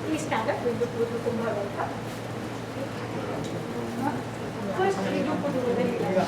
Please stand up. We do SubodhaVedanta. First, we do SubodhaVedanta.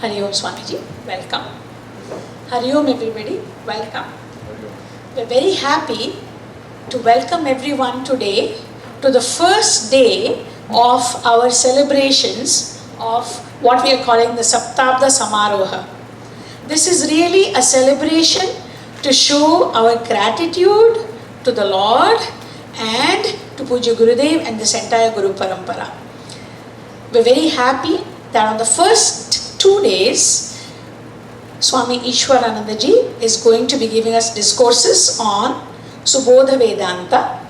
Hari Om Swamiji, welcome. Hari Om everybody, welcome. We're very happy to welcome everyone today to the first day of our celebrations of what we are calling the Saptabda Samaroha. This is really a celebration to show our gratitude to the Lord and to Puja Gurudev and this entire Guru Parampara. We're very happy that on the first 2 days, Swami Ishwaranandaji is going to be giving us discourses on SubodhaVedanta.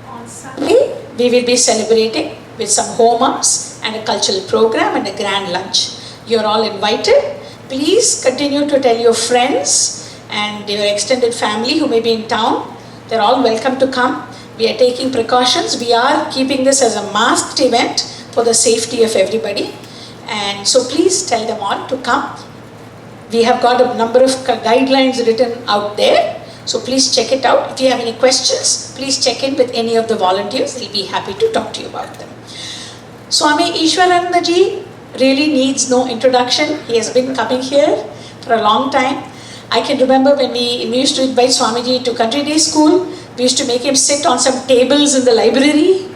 On Sunday, we will be celebrating with some homams and a cultural program and a grand lunch. You're all invited. Please continue to tell your friends and your extended family who may be in town. They're all welcome to come. We are taking precautions. We are keeping this as a masked event for the safety of everybody. And so please tell them all to come. We have got a number of guidelines written out there. So please check it out. If you have any questions, please check in with any of the volunteers. They'll be happy to talk to you about them. Swami Ishwaranandaji really needs no introduction. He has been coming here for a long time. I can remember when we used to invite Swamiji to country day school, we used to make him sit on some tables in the library.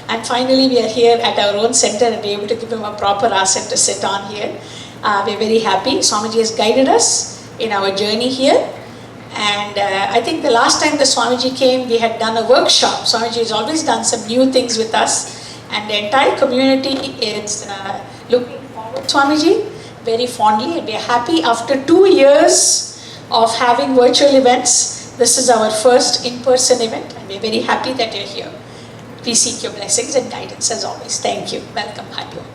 And finally we are here at our own center and we're able to give him a proper asset to sit on here. We're very happy. Swamiji has guided us in our journey here. And I think the last time the Swamiji came, we had done a workshop. Swamiji has always done some new things with us. And the entire community is looking forward to Swamiji very fondly. And we are happy after 2 years of having virtual events. This is our first in-person event. And we're very happy that you're here. We seek your blessings and guidance as always. Thank you. Welcome. Hari Om.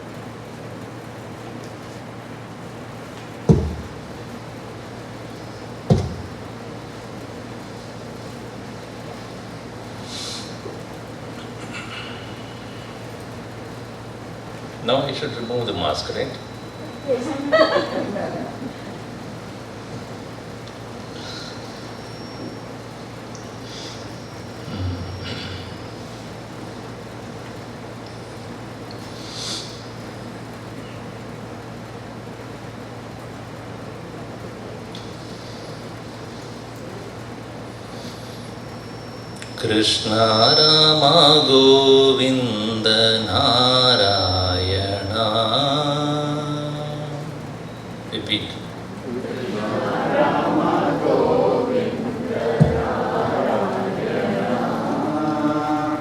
Now I should remove the mask, right? Krishna Rama Govinda Narayana. Repeat.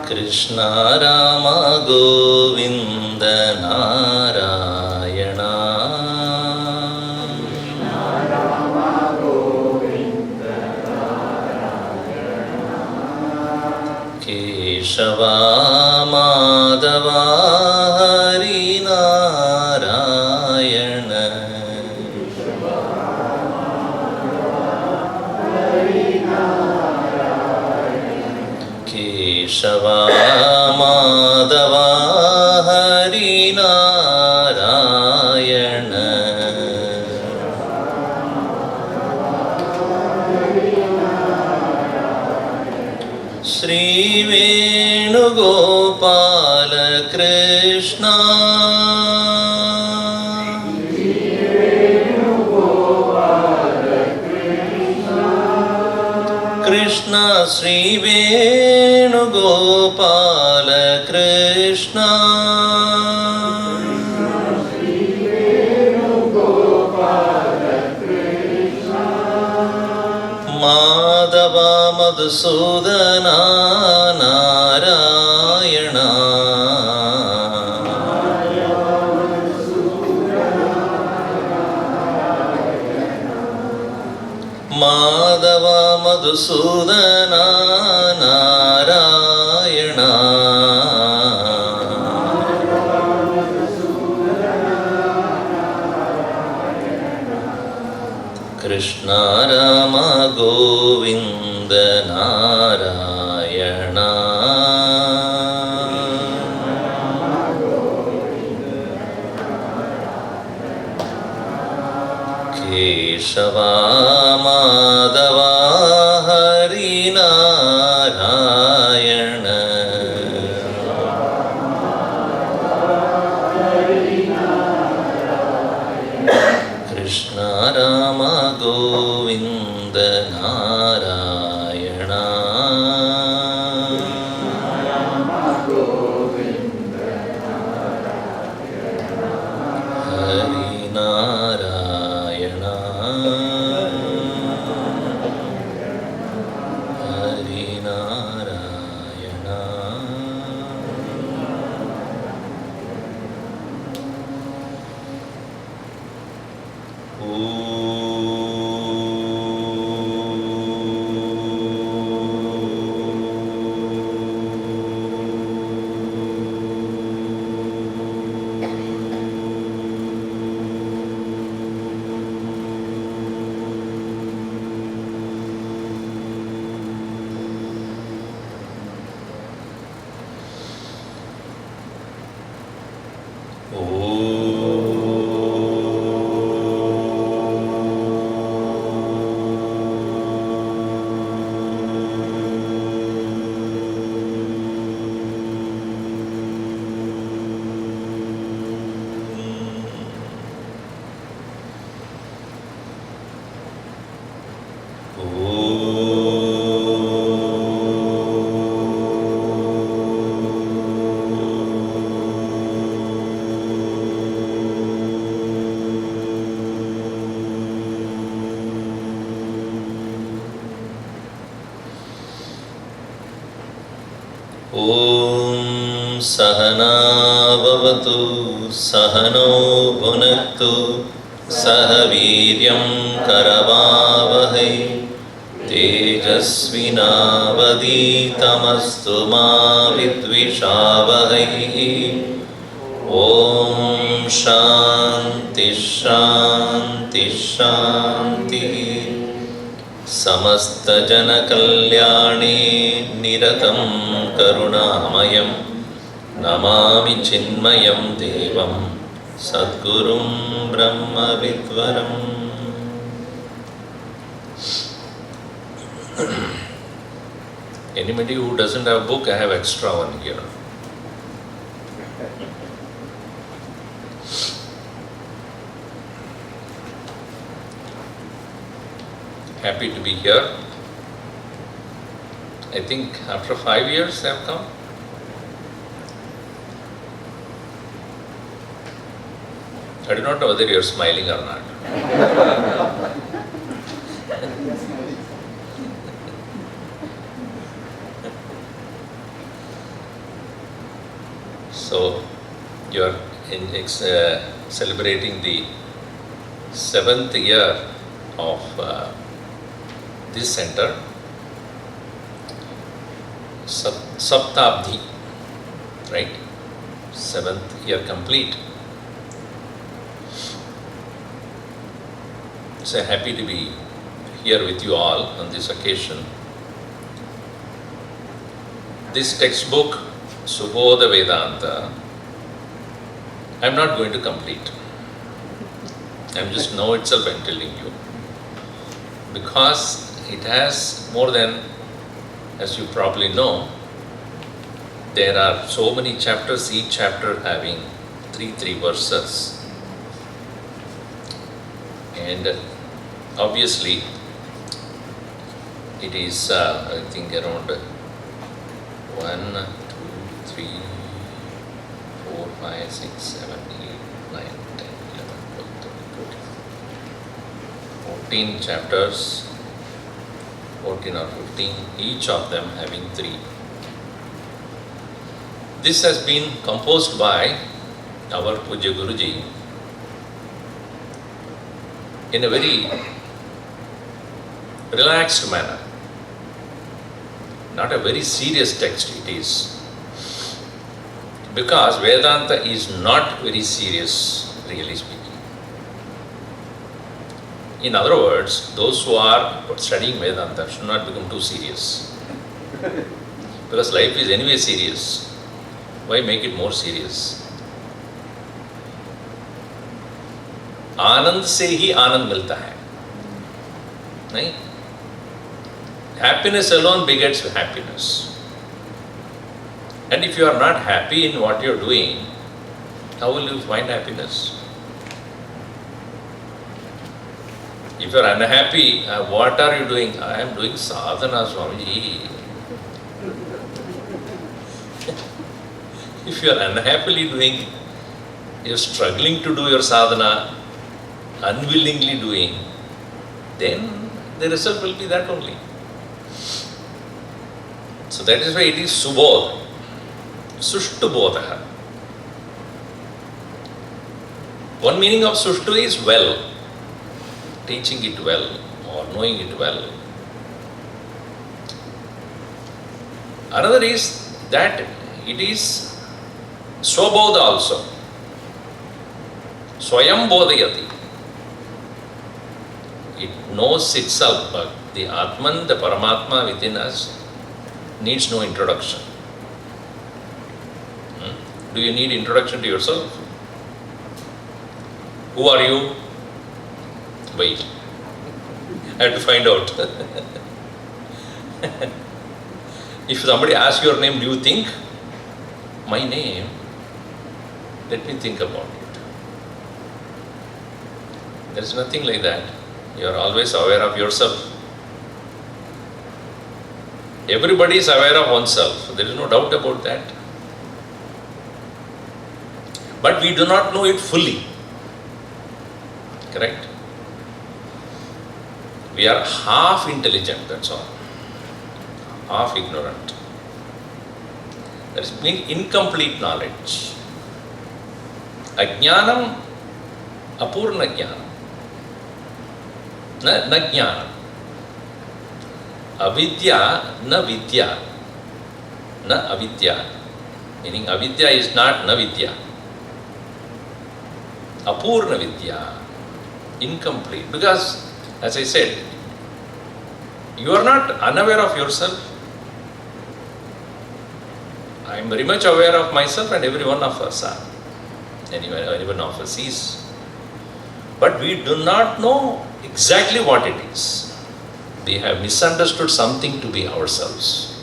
Krishna Rama Govinda Narayana. Krishna Rama Govinda Narayana. Keshava Madhava Hari Narayana. Keshava Madhava Hari Narayana. Shri Venugopala Krishna. Krishna Shri Venugopala Krishna. Madhava Madhusudana Narayana. Madhava Madhusudana Narayana. Krishna Rama Govinda Narayana. Keshava Madhava Hari Narayana. Krishna Rama Govinda Narayana. Hari Narayana. Om Sahana Bhavatu Sahano Bhunaktu Sahaviryam Karavavahai Tejasvinavaditamastu ma vidvishavahai. Om Shanti Shanti Shanti. Samasta Jana Kalyani Niratam Karunamayam Namami Chinmayam Devam Sadgurum Brahma Vidvaram. Anybody who doesn't have a book, I have extra one here. Happy to be here. I think after 5 years I have come. I do not know whether you are smiling or not. So you are celebrating the 7th year of this center, Saptabdi, right? 7th year complete. So happy to be here with you all on this occasion. This textbook, SubodhaVedanta, I am not going to complete. I am just now itself I am telling you. Because it has more than, as you probably know, there are so many chapters, each chapter having three verses. And obviously, it is, I think, around 1, 2, 3, 4, 5, 6, 7, 8, 9, 10, 11, 12, 13, 14 chapters, 14 or 15, each of them having 3. This has been composed by our Puja Guruji in a very relaxed manner. Not a very serious text it is. Because Vedanta is not very serious, really speaking. In other words, those who are studying Vedanta should not become too serious. Because life is anyway serious. Why make it more serious? आनंद से ही आनंद मिलता है, नहीं? Happiness alone begets happiness. And if you are not happy in what you are doing, how will you find happiness? If you are unhappy, what are you doing? I am doing sadhana, Swamiji. If you are unhappily doing, you are struggling to do your sadhana, unwillingly doing, then the result will be that only. So that is why it is Subodh, Sushtu Bodha. One meaning of Sushtu is well, teaching it well or knowing it well. Another is that it is Swabodha also. Swayam Bodhayati. It knows itself, but the Atman, the Paramatma within us, needs no introduction. Do you need introduction to yourself? Who are you? Wait. I have to find out. If somebody asks your name, do you think? My name? Let me think about it. There is nothing like that. You are always aware of yourself. Everybody is aware of oneself. There is no doubt about that. But we do not know it fully. Correct? We are half intelligent, that's all. Half ignorant. That is incomplete knowledge. Ajnanam, apurna jnanam. Na jnanam. Avidya, na vidya. Na avidya. Meaning avidya is not na vidya. Apurna vidya. Incomplete. Because, as I said, you are not unaware of yourself. I am very much aware of myself, and every one of us are. Anyone of us is. But we do not know exactly what it is. We have misunderstood something to be ourselves.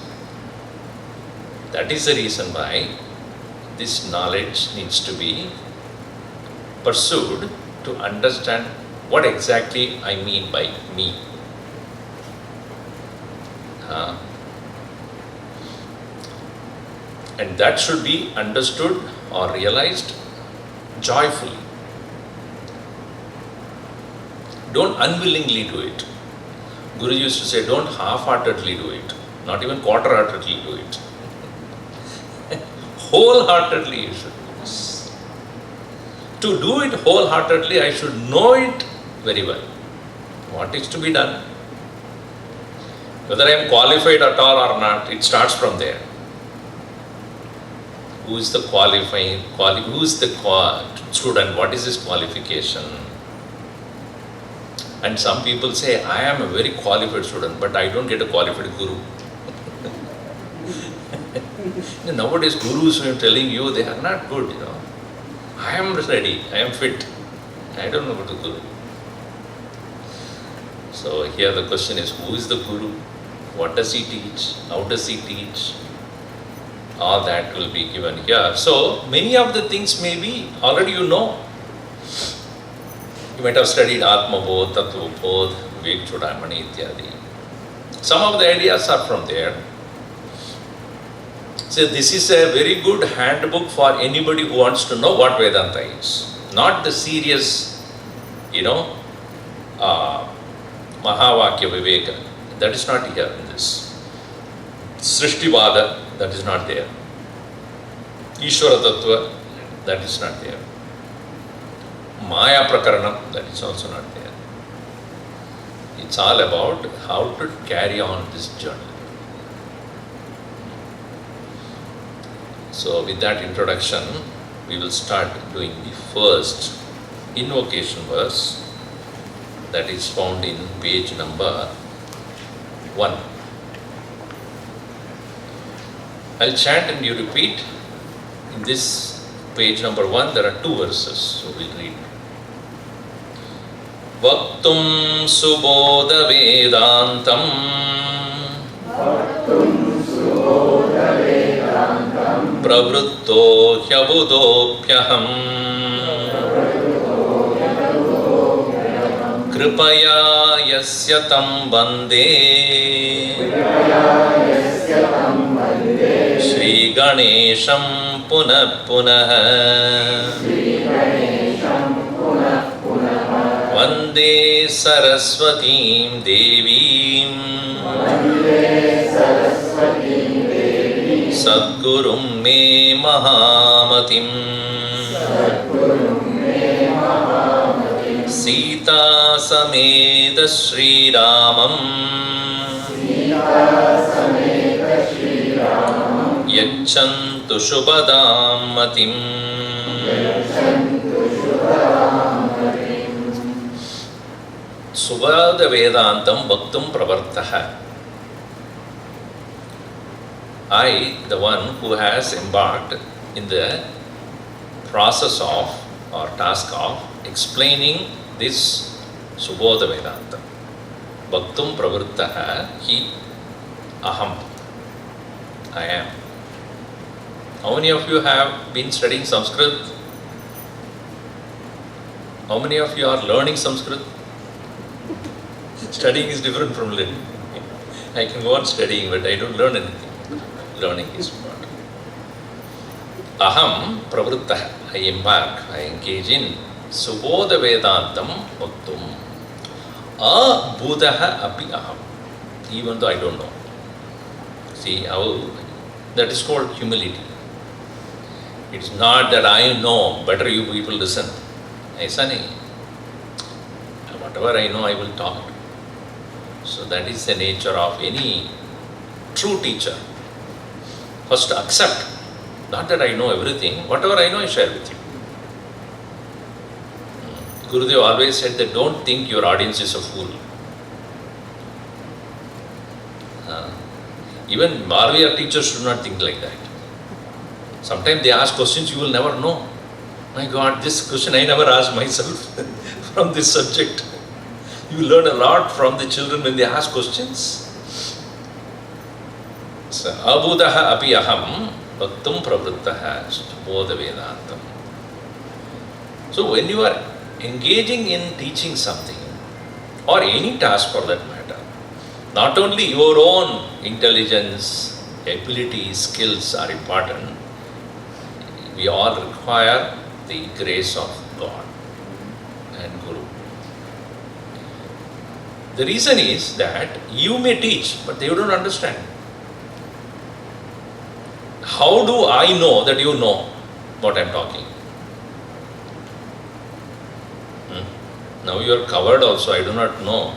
That is the reason why this knowledge needs to be pursued to understand what exactly I mean by me. And that should be understood or realized joyfully. Don't unwillingly do it. Guru used to say, don't half-heartedly do it, not even quarter-heartedly do it. Wholeheartedly you should do this. To do it wholeheartedly, I should know it very well. What is to be done? Whether I am qualified at all or not, it starts from there. Who is the who is the student? What is his qualification? And some people say, I am a very qualified student, but I don't get a qualified guru. Nowadays, gurus who are telling you, they are not good, I am ready, I am fit. I don't know what to do. So here the question is, who is the guru? What does he teach? How does he teach? All that will be given here. So many of the things may be already you know. You might have studied Atma Bodh, Tattva Bodh, Vivek Chudamani, ityadi. Some of the ideas are from there. So this is a very good handbook for anybody who wants to know what Vedanta is. Not the serious, Mahavakya Viveka. That is not here in this. Srishtivada, that is not there. Ishvara Tattva, that is not there. Maya Prakaranam, that is also not there. It's all about how to carry on this journey. So with that introduction, we will start doing the first invocation verse that is found in page number 1. I'll chant and you repeat. In this page number 1, there are 2 verses, so we'll read. Vaktum SubodhaVedantam Pravritto Hyabudopyaham Kripaya Yasya Tam Bande Shri Ganesham Punah Punah Vande Saraswatim Devim Sadgurum Me Mahamatim Sita Sameda Shri Ramam Yachantu Shubhadam Matim. SubodhaVedantam Bhaktum Pravartaha. I, the one who has embarked in the process of or task of explaining this SubodhaVedanta. Bhaktum pravrittaha hi aham. I am. How many of you have been studying Sanskrit? How many of you are learning Sanskrit? Studying is different from learning. I can go on studying, but I don't learn anything. Learning is important. Aham pravrittaha. I embark, I engage in SubodhaVedantam bhaktum. Abhudaha api aham. Even though I don't know. See how that is called humility. It's not that I know, better you people listen. Aisa nahi. Whatever I know, I will talk. So that is the nature of any true teacher. First accept. Not that I know everything. Whatever I know, I share with you. Gurudev always said that don't think your audience is a fool. Even Bharatiya teachers should not think like that. Sometimes they ask questions you will never know. My God, this question I never asked myself from this subject. You learn a lot from the children when they ask questions. So, abhudaha api aham bhaktum pravrittaha SubodhaVedantam. So when you are engaging in teaching something, or any task for that matter, not only your own intelligence, ability, skills are important, we all require the grace of God and Guru. The reason is that you may teach, but they don't understand. How do I know that you know what I am talking? Now you are covered also, I do not know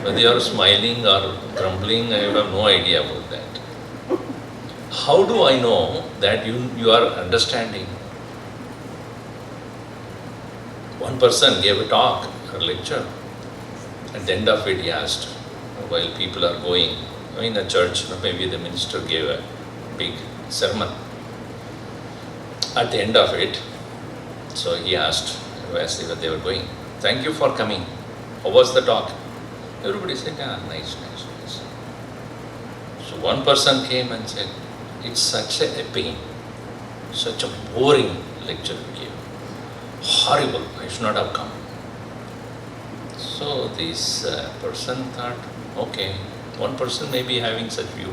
whether you are smiling or grumbling, I have no idea about that. How do I know that you are understanding? One person gave a talk or a lecture. At the end of it he asked, while people are going in a church, maybe the minister gave a big sermon. At the end of it, so he asked, as they were going, thank you for coming. How was the talk? Everybody said, nice. So one person came and said, it's such a pain, such a boring lecture you gave. Horrible, I should not have come. So this person thought, okay, one person may be having such view.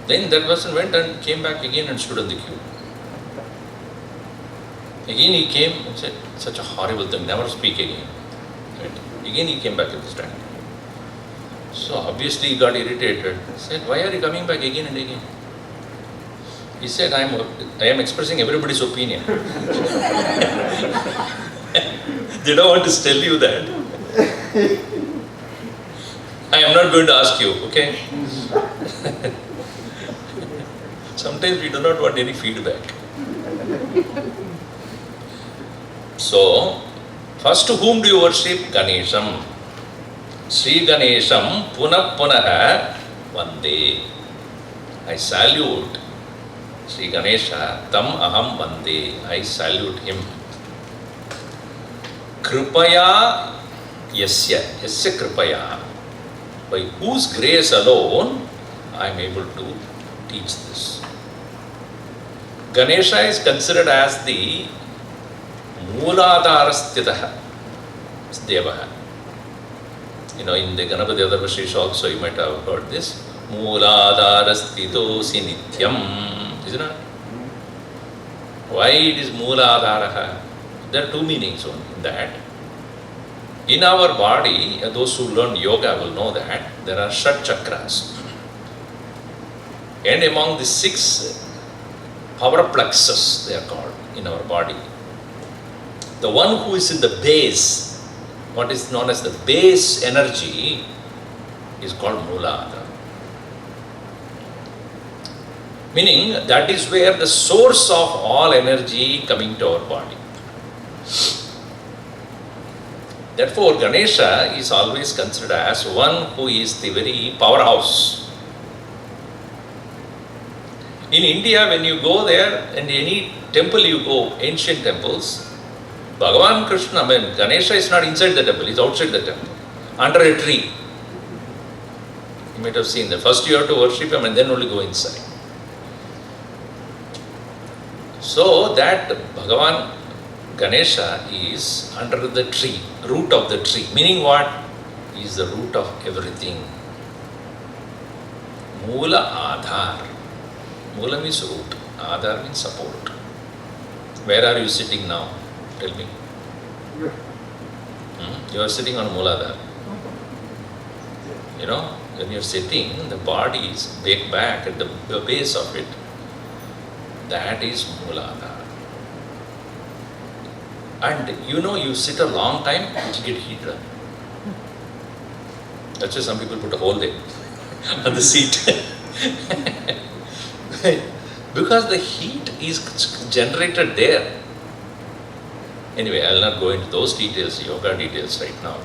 Then that person went and came back again and stood on the queue. Again he came and said, such a horrible thing, never speak again. Right? Again he came back at the stand. So obviously he got irritated. He said, why are you coming back again and again? He said, I am expressing everybody's opinion. They don't want to tell you that. I am not going to ask you, okay? Sometimes we do not want any feedback. So, first to whom do you worship? Ganesham. Sri Ganesham punah punaha vande. I salute Sri Ganesha, tam aham vande. I salute him. Kripaya yasya kripaya. By whose grace alone I am able to teach this. Ganesha is considered as the Mooladharasthitaha Devaha. In the Ganapati Adharvashesha also you might have heard this. Mooladharasthitosi nityam. Isn't it? Why it is Mooladharaha? There are two meanings in that. In our body, those who learn yoga will know that there are Shat chakras. And among the 6 power plexus, they are called, in our body. The one who is in the base, what is known as the base energy, is called Mooladhara. Meaning, that is where the source of all energy coming to our body. Therefore, Ganesha is always considered as one who is the very powerhouse. In India, when you go there, and any temple you go, ancient temples, Bhagavan Krishna, Ganesha is not inside the temple, he's outside the temple, under a tree. You might have seen that. First you have to worship him and then only go inside. So that Bhagavan Ganesha is under the tree, root of the tree. Meaning what? He is the root of everything. Moola Adhar. Moola means root. Adhar means support. Where are you sitting now? Tell me. You are sitting on Mooladhar. You know, when you are sitting, the body is back at the base of it. That is Mooladhar. And you know, you sit a long time, it will get heated. That's why some people put a hole there on the seat. Because the heat is generated there. Anyway, I will not go into those details, yoga details right now.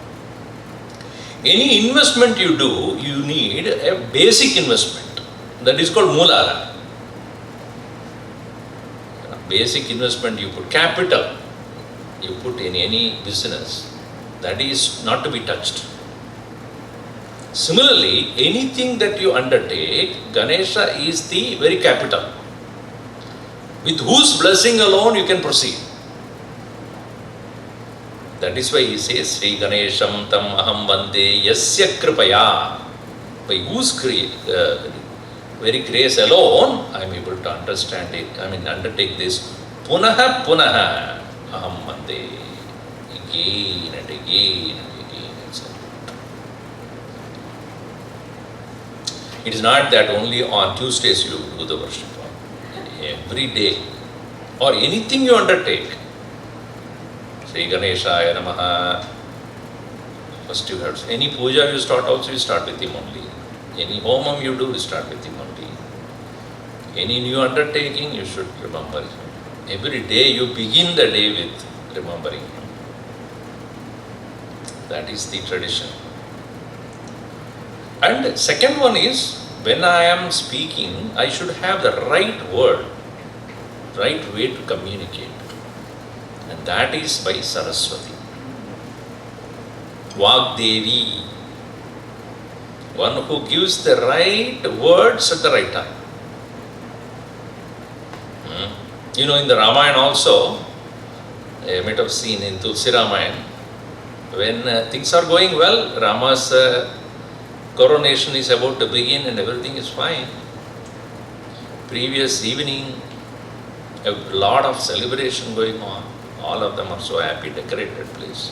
Any investment you do, you need a basic investment. That is called Mooladhara. Basic investment, you put capital, you put in any business, that is not to be touched. Similarly, anything that you undertake, Ganesha is the very capital, with whose blessing alone you can proceed. That is why he says, Sri Ganesham tam aham vande yasya kripaya. By whose very grace alone, I am able to understand it, undertake this. Punaha punaha aham vande. Again and again and again, etc. It is not that only on Tuesdays you do the worship. Every day or anything you undertake. Sri Ganeshaya Namaha. First you have any puja you start also, you start with him only. Any homam you do, you start with him only. Any new undertaking, you should remember him. Every day you begin the day with remembering him. That is the tradition. And second one is, when I am speaking, I should have the right word, right way to communicate. And that is by Saraswati. Vagdevi. One who gives the right words at the right time. You know, in the Ramayana also, you might have seen in Tulsi Ramayana, when things are going well, Rama's coronation is about to begin and everything is fine. Previous evening, a lot of celebration going on. All of them are so happy, decorated place.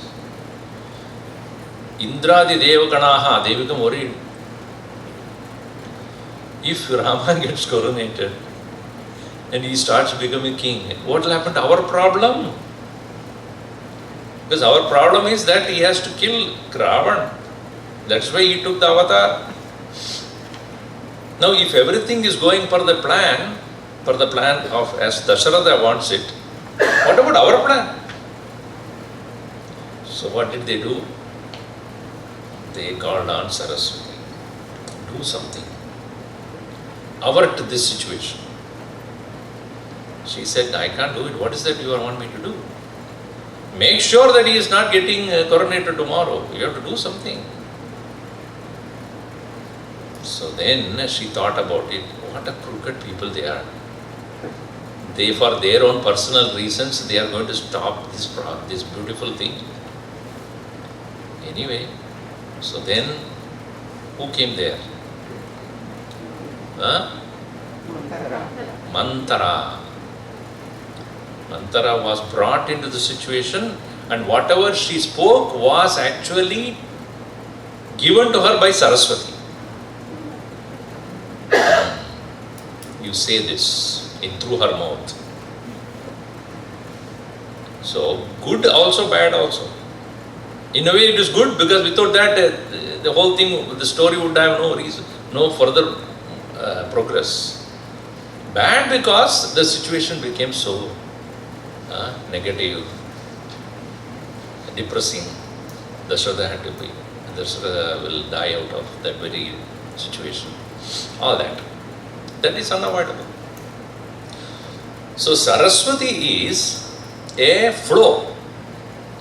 Indradi Devaganaha, they become worried. If Rama gets coronated and he starts becoming king, what will happen to our problem? Because our problem is that he has to kill Ravan. That's why he took the avatar. Now, if everything is going per the plan of as Dasharatha wants it, what about our plan? So what did they do? They called on Saraswati. Do something. Avert this situation. She said, I can't do it. What is that you want me to do? Make sure that he is not getting coronated tomorrow. You have to do something. So then she thought about it. What a crooked people they are. They, for their own personal reasons, they are going to stop this beautiful thing. Anyway, so then, who came there? Mantara. Mantara was brought into the situation, and whatever she spoke was actually given to her by Saraswati. You say this through her mouth. So, good also, bad also. In a way it is good, because without that the whole thing, the story would have no reason, no further progress. Bad because the situation became so negative, depressing. Dasharatha had to be. Dasharatha will die out of that very situation. All that. That is unavoidable. So Saraswati is a flow.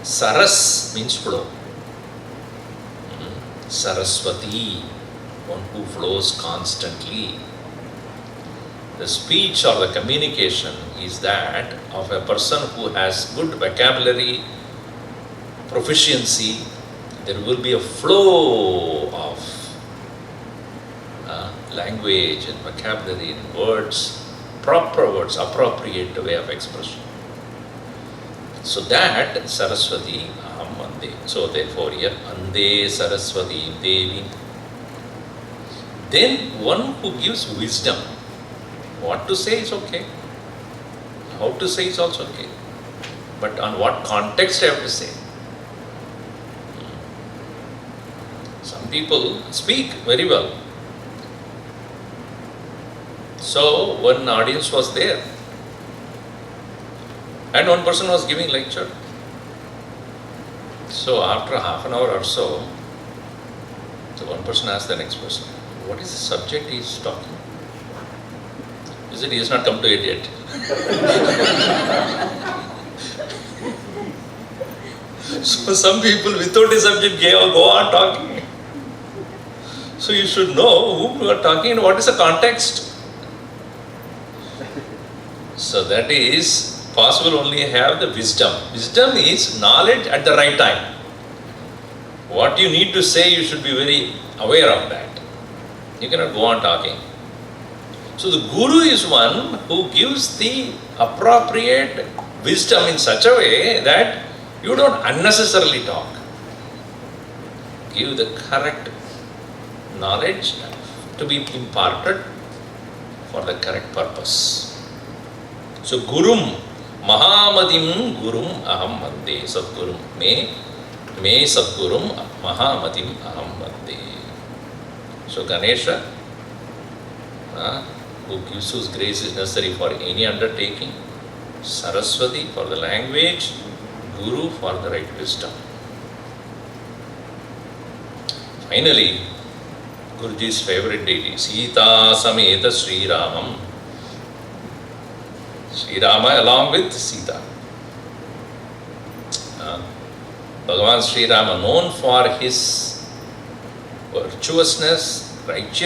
Saras means flow. Saraswati, one who flows constantly. The speech or the communication is that of a person who has good vocabulary, proficiency. There will be a flow of language and vocabulary and words, proper words, appropriate way of expression. So that Saraswati Aham Vande. So therefore here Ande Saraswati Devi. Then one who gives wisdom. What to say is okay. How to say is also okay. But on what context I have to say. Some people speak very well. So one audience was there. And one person was giving lecture. So after half an hour or so, the one person asked the next person, what is the subject he is talking? He said he has not come to it yet. So some people without a subject go on talking. So you should know whom you are talking and what is the context. So that is possible only have the wisdom. Wisdom is knowledge at the right time. What you need to say, you should be very aware of that. You cannot go on talking. So the Guru is one who gives the appropriate wisdom in such a way that you don't unnecessarily talk. Give the correct knowledge to be imparted for the correct purpose. So Gurum, Mahamadim Gurum Aham Vande. Sadgurum, me Sadgurum Mahamadim Aham Vande. So Ganesha, whose grace is necessary for any undertaking, Saraswati for the language, Guru for the right wisdom. Finally, Guruji's favorite deity, Sita Sameta Sri Ramam. Sri Rama along with Sita. Bhagavan Sri Rama, known for his virtuousness, righteousness,